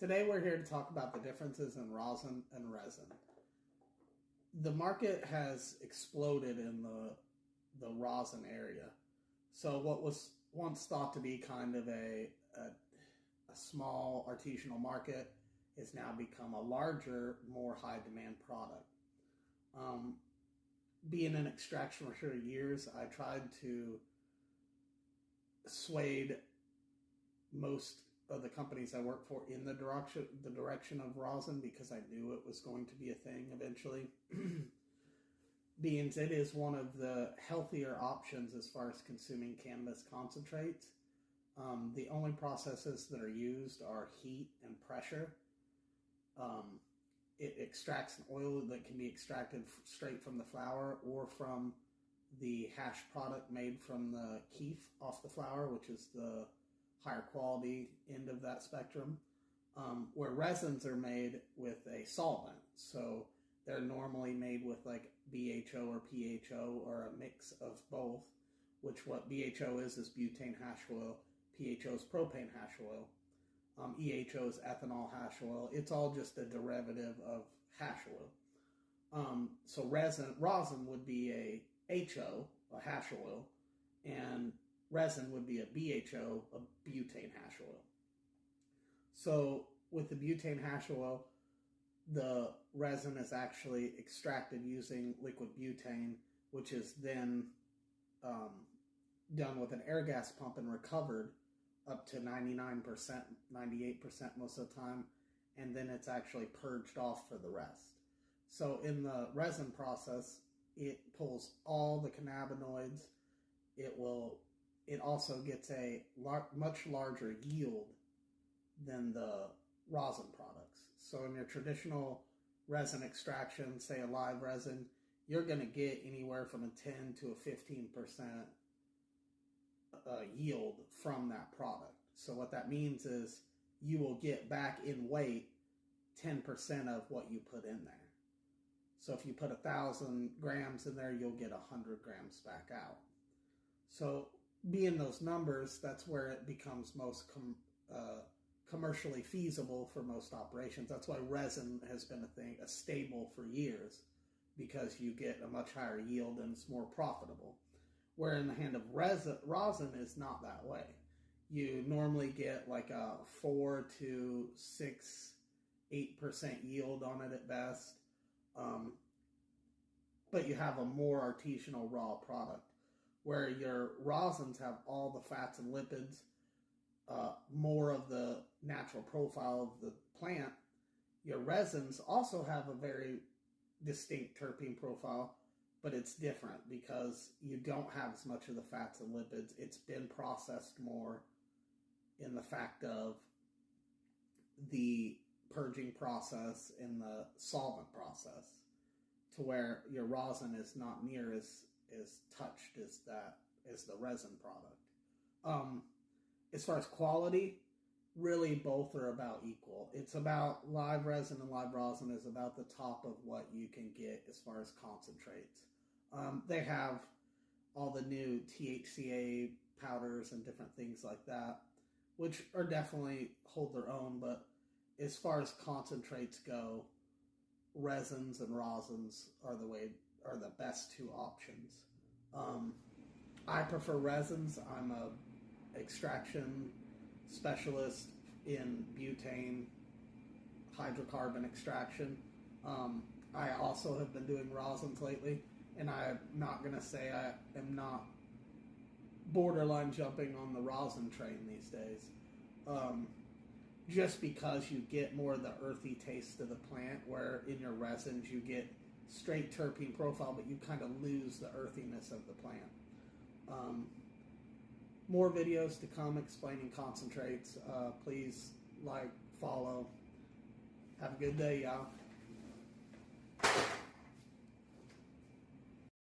Today we're here to talk about the differences in rosin and resin. The market has exploded in the rosin area. So what was once thought to be kind of a small artisanal market has now become a larger, more high demand product. Being in extraction for years, I tried to sway most of the companies I work for in the direction of rosin because I knew it was going to be a thing eventually. Beans, it is one of the healthier options as far as consuming cannabis concentrates. The only processes that are used are heat and pressure. It extracts an oil that can be extracted straight from the flower or from the hash product made from the keef off the flower, which is the higher quality end of that spectrum, where resins are made with a solvent. So they're normally made with like BHO or PHO or a mix of both, which what BHO is butane hash oil, PHO is propane hash oil, EHO is ethanol hash oil. It's all just a derivative of hash oil. So rosin would be a HO, a hash oil, and resin would be a BHO, a butane hash oil. So with the butane hash oil, the resin is actually extracted using liquid butane, which is then done with an air gas pump and recovered up to 99%, 98% most of the time, and then it's actually purged off for the rest. So in the resin process, it pulls all the cannabinoids. It also gets a much larger yield than the rosin products. So in your traditional resin extraction, say a live resin, you're going to get anywhere from a 10 to a 15% yield from that product. So what that means is you will get back in weight 10% of what you put in there. So if you put 1,000 grams in there, you'll get 100 grams back out. So being those numbers, that's where it becomes most commercially feasible for most operations. That's why resin has been a staple for years, because you get a much higher yield and it's more profitable. Where in the hand of rosin is not that way. You normally get like a 4 to 6, 8% yield on it at best. But you have a more artisanal raw product, where your rosins have all the fats and lipids, more of the natural profile of the plant. Your resins also have a very distinct terpene profile, but it's different because you don't have as much of the fats and lipids. It's been processed more in the fact of the purging process and the solvent process, to where your rosin is not near as touched as the resin product. As far as quality, really both are about equal. It's about live resin and live rosin is about the top of what you can get as far as concentrates. They have all the new THCA powders and different things like that, which are definitely hold their own, but as far as concentrates go, resins and rosins are the best two options. I prefer resins. I'm a extraction specialist in butane hydrocarbon extraction. I also have been doing rosins lately, and I'm not going to say I am not borderline jumping on the rosin train these days. Just because you get more of the earthy taste of the plant, where in your resins you get straight terpene profile, but you kind of lose the earthiness of the plant. More videos to come explaining concentrates. Please like, follow. Have a good day, y'all.